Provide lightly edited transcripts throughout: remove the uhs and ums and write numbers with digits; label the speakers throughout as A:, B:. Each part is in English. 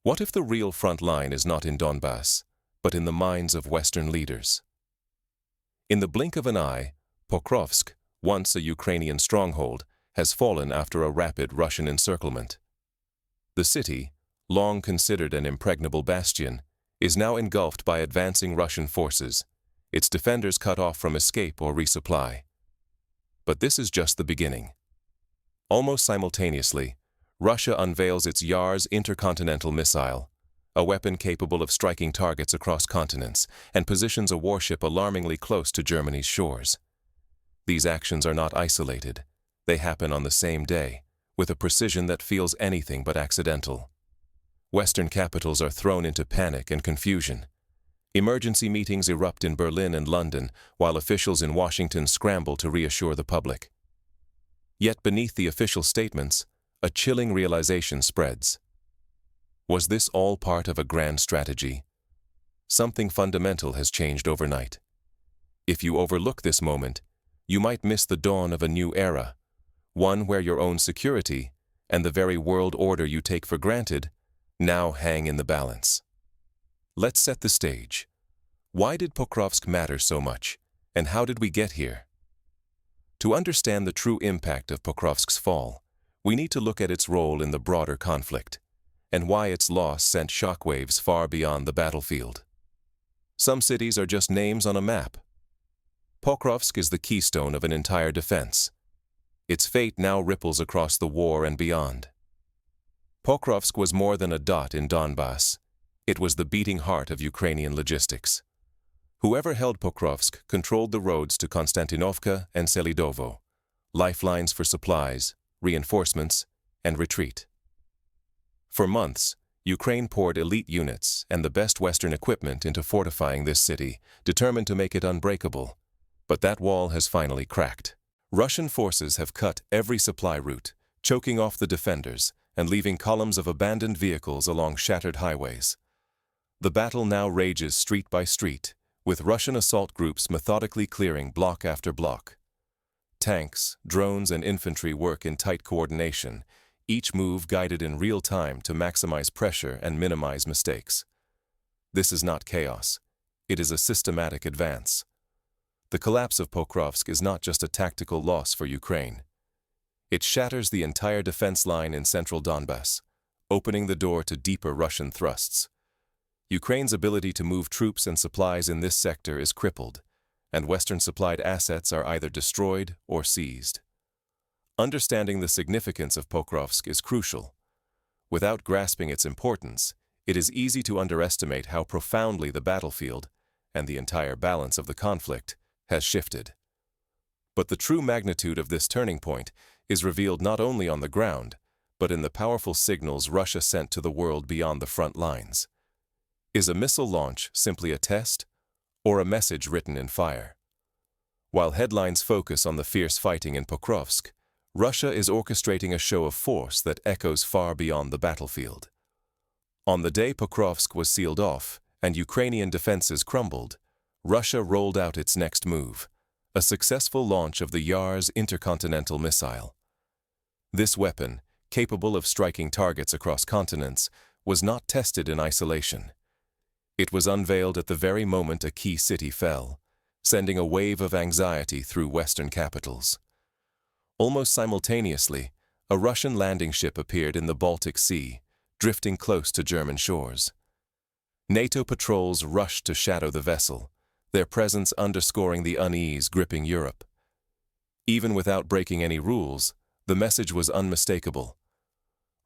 A: What if the real front line is not in Donbass, but in the minds of Western leaders? In the blink of an eye, Pokrovsk, once a Ukrainian stronghold, has fallen after a rapid Russian encirclement. The city, long considered an impregnable bastion, is now engulfed by advancing Russian forces, its defenders cut off from escape or resupply. But this is just the beginning. Almost simultaneously, Russia unveils its Yars intercontinental missile, a weapon capable of striking targets across continents, and positions a warship alarmingly close to Germany's shores. These actions are not isolated. They happen on the same day, with a precision that feels anything but accidental. Western capitals are thrown into panic and confusion. Emergency meetings erupt in Berlin and London, while officials in Washington scramble to reassure the public. Yet beneath the official statements, a chilling realization spreads. Was this all part of a grand strategy? Something fundamental has changed overnight. If you overlook this moment, you might miss the dawn of a new era, one where your own security and the very world order you take for granted now hang in the balance. Let's set the stage. Why did Pokrovsk matter so much, and how did we get here? To understand the true impact of Pokrovsk's fall, we need to look at its role in the broader conflict, and why its loss sent shockwaves far beyond the battlefield. Some cities are just names on a map. Pokrovsk is the keystone of an entire defense. Its fate now ripples across the war and beyond. Pokrovsk was more than a dot in Donbass. It was the beating heart of Ukrainian logistics. Whoever held Pokrovsk controlled the roads to Konstantinovka and Selidovo, lifelines for supplies, reinforcements, and retreat. For months, Ukraine poured elite units and the best Western equipment into fortifying this city, determined to make it unbreakable. But that wall has finally cracked. Russian forces have cut every supply route, choking off the defenders and leaving columns of abandoned vehicles along shattered highways. The battle now rages street by street, with Russian assault groups methodically clearing block after block. Tanks, drones, and infantry work in tight coordination, each move guided in real time to maximize pressure and minimize mistakes. This is not chaos. It is a systematic advance. The collapse of Pokrovsk is not just a tactical loss for Ukraine. It shatters the entire defense line in central Donbass, opening the door to deeper Russian thrusts. Ukraine's ability to move troops and supplies in this sector is crippled, and Western-supplied assets are either destroyed or seized. Understanding the significance of Pokrovsk is crucial. Without grasping its importance, it is easy to underestimate how profoundly the battlefield, and the entire balance of the conflict, has shifted. But the true magnitude of this turning point is revealed not only on the ground, but in the powerful signals Russia sent to the world beyond the front lines. Is a missile launch simply a test, or a message written in fire? While headlines focus on the fierce fighting in Pokrovsk, Russia is orchestrating a show of force that echoes far beyond the battlefield. On the day Pokrovsk was sealed off and Ukrainian defenses crumbled, Russia rolled out its next move, a successful launch of the Yars intercontinental missile. This weapon, capable of striking targets across continents, was not tested in isolation. It was unveiled at the very moment a key city fell, sending a wave of anxiety through Western capitals. Almost simultaneously, a Russian landing ship appeared in the Baltic Sea, drifting close to German shores. NATO patrols rushed to shadow the vessel, their presence underscoring the unease gripping Europe. Even without breaking any rules, the message was unmistakable.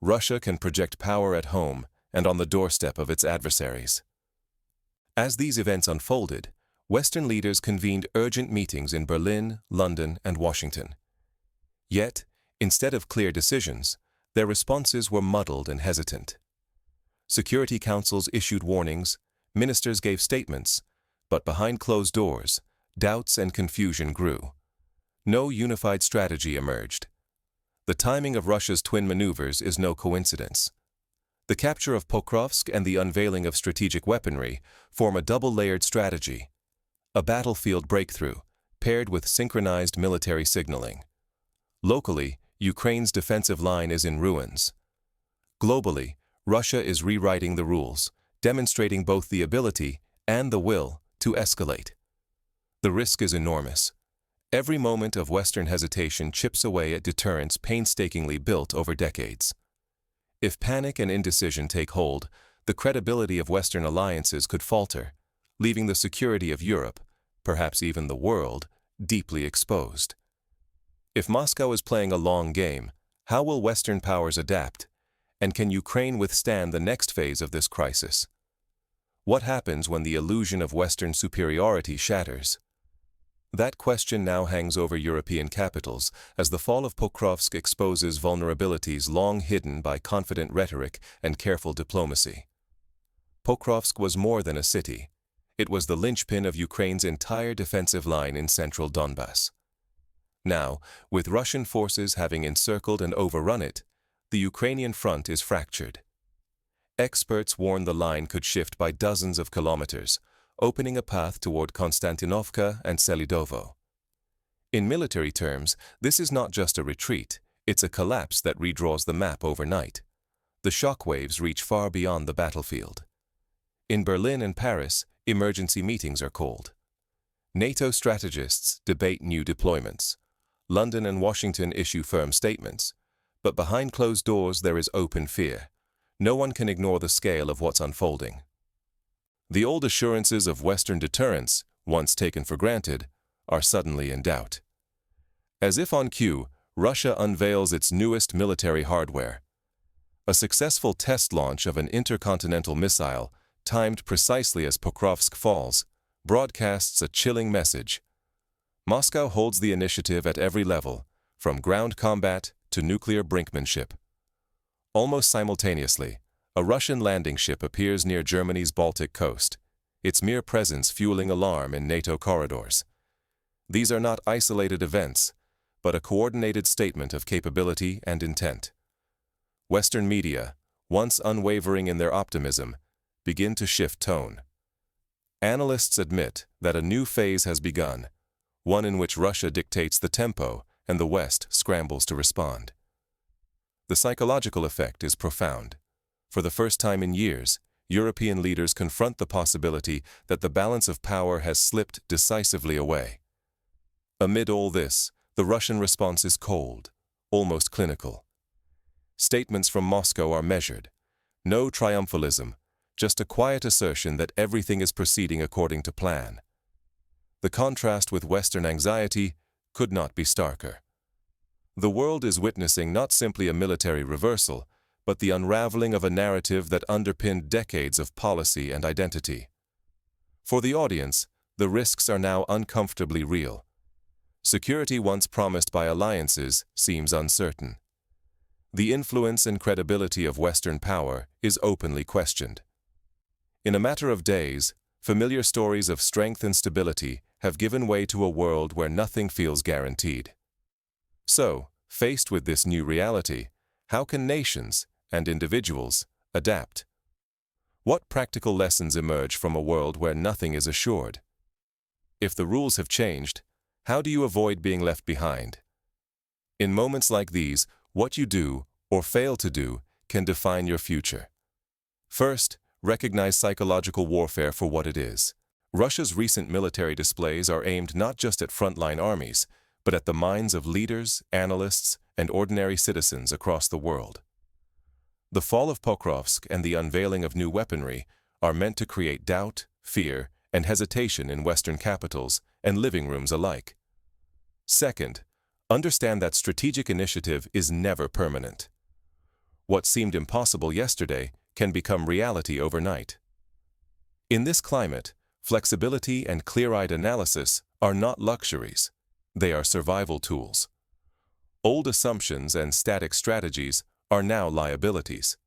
A: Russia can project power at home and on the doorstep of its adversaries. As these events unfolded, Western leaders convened urgent meetings in Berlin, London, and Washington. Yet, instead of clear decisions, their responses were muddled and hesitant. Security councils issued warnings, ministers gave statements, but behind closed doors, doubts and confusion grew. No unified strategy emerged. The timing of Russia's twin maneuvers is no coincidence. The capture of Pokrovsk and the unveiling of strategic weaponry form a double-layered strategy, a battlefield breakthrough paired with synchronized military signaling. Locally, Ukraine's defensive line is in ruins. Globally, Russia is rewriting the rules, demonstrating both the ability and the will to escalate. The risk is enormous. Every moment of Western hesitation chips away at deterrence painstakingly built over decades. If panic and indecision take hold, the credibility of Western alliances could falter, leaving the security of Europe, perhaps even the world, deeply exposed. If Moscow is playing a long game, how will Western powers adapt? And can Ukraine withstand the next phase of this crisis? What happens when the illusion of Western superiority shatters? That question now hangs over European capitals as the fall of Pokrovsk exposes vulnerabilities long hidden by confident rhetoric and careful diplomacy. Pokrovsk was more than a city. It was the linchpin of Ukraine's entire defensive line in central Donbass. Now, with Russian forces having encircled and overrun it, the Ukrainian front is fractured. Experts warn the line could shift by dozens of kilometers, opening a path toward Konstantinovka and Selidovo. In military terms, this is not just a retreat, it's a collapse that redraws the map overnight. The shockwaves reach far beyond the battlefield. In Berlin and Paris, emergency meetings are called. NATO strategists debate new deployments. London and Washington issue firm statements. But behind closed doors there is open fear. No one can ignore the scale of what's unfolding. The old assurances of Western deterrence, once taken for granted, are suddenly in doubt. As if on cue, Russia unveils its newest military hardware. A successful test launch of an intercontinental missile, timed precisely as Pokrovsk falls, broadcasts a chilling message. Moscow holds the initiative at every level, from ground combat to nuclear brinkmanship. Almost simultaneously, a Russian landing ship appears near Germany's Baltic coast, its mere presence fueling alarm in NATO corridors. These are not isolated events, but a coordinated statement of capability and intent. Western media, once unwavering in their optimism, begin to shift tone. Analysts admit that a new phase has begun, one in which Russia dictates the tempo and the West scrambles to respond. The psychological effect is profound. For the first time in years, European leaders confront the possibility that the balance of power has slipped decisively away. Amid all this, the Russian response is cold, almost clinical. Statements from Moscow are measured. No triumphalism, just a quiet assertion that everything is proceeding according to plan. The contrast with Western anxiety could not be starker. The world is witnessing not simply a military reversal, but the unraveling of a narrative that underpinned decades of policy and identity. For the audience, the risks are now uncomfortably real. Security once promised by alliances seems uncertain. The influence and credibility of Western power is openly questioned. In a matter of days, familiar stories of strength and stability have given way to a world where nothing feels guaranteed. So, faced with this new reality, how can nations and individuals adapt? What practical lessons emerge from a world where nothing is assured? If the rules have changed, how do you avoid being left behind? In moments like these, what you do or fail to do can define your future. First, recognize psychological warfare for what it is. Russia's recent military displays are aimed not just at frontline armies, but at the minds of leaders, analysts, and ordinary citizens across the world. The fall of Pokrovsk and the unveiling of new weaponry are meant to create doubt, fear, and hesitation in Western capitals and living rooms alike. Second, understand that strategic initiative is never permanent. What seemed impossible yesterday can become reality overnight. In this climate, flexibility and clear-eyed analysis are not luxuries. They are survival tools. Old assumptions and static strategies are now liabilities.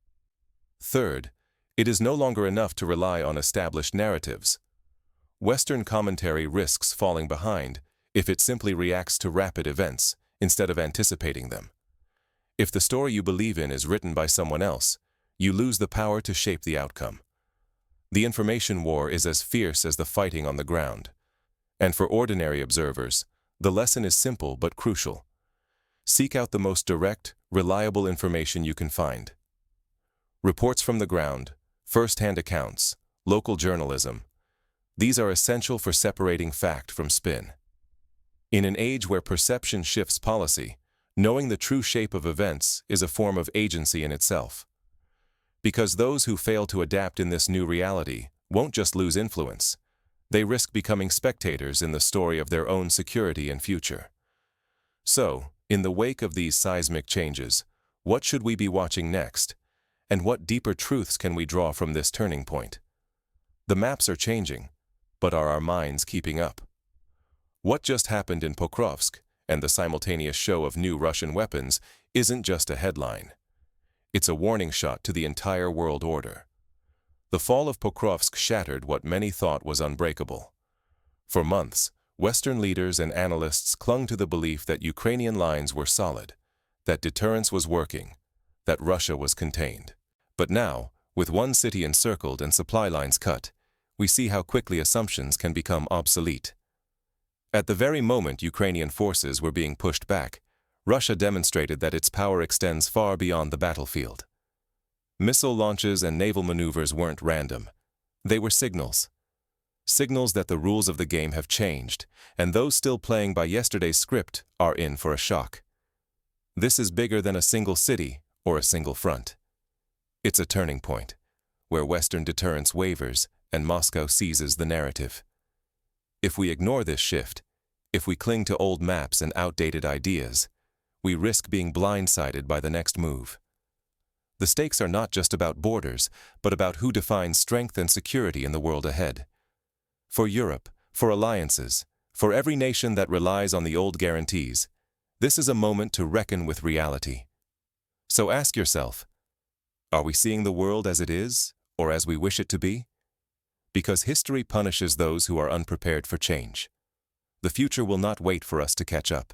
A: Third, it is no longer enough to rely on established narratives. Western commentary risks falling behind if it simply reacts to rapid events instead of anticipating them. If the story you believe in is written by someone else, you lose the power to shape the outcome. The information war is as fierce as the fighting on the ground. And for ordinary observers, the lesson is simple but crucial. Seek out the most direct, reliable information you can find. Reports from the ground, first-hand accounts, local journalism. These are essential for separating fact from spin. In an age where perception shifts policy, knowing the true shape of events is a form of agency in itself. Because those who fail to adapt in this new reality won't just lose influence, they risk becoming spectators in the story of their own security and future. So, in the wake of these seismic changes, what should we be watching next? And what deeper truths can we draw from this turning point? The maps are changing, but are our minds keeping up? What just happened in Pokrovsk and the simultaneous show of new Russian weapons isn't just a headline. It's a warning shot to the entire world order. The fall of Pokrovsk shattered what many thought was unbreakable. For months, Western leaders and analysts clung to the belief that Ukrainian lines were solid, that deterrence was working, that Russia was contained. But now, with one city encircled and supply lines cut, we see how quickly assumptions can become obsolete. At the very moment Ukrainian forces were being pushed back, Russia demonstrated that its power extends far beyond the battlefield. Missile launches and naval maneuvers weren't random. They were signals. Signals that the rules of the game have changed, and those still playing by yesterday's script are in for a shock. This is bigger than a single city or a single front. It's a turning point, where Western deterrence wavers and Moscow seizes the narrative. If we ignore this shift, if we cling to old maps and outdated ideas, we risk being blindsided by the next move. The stakes are not just about borders, but about who defines strength and security in the world ahead. For Europe, for alliances, for every nation that relies on the old guarantees, this is a moment to reckon with reality. So ask yourself, are we seeing the world as it is, or as we wish it to be? Because history punishes those who are unprepared for change. The future will not wait for us to catch up.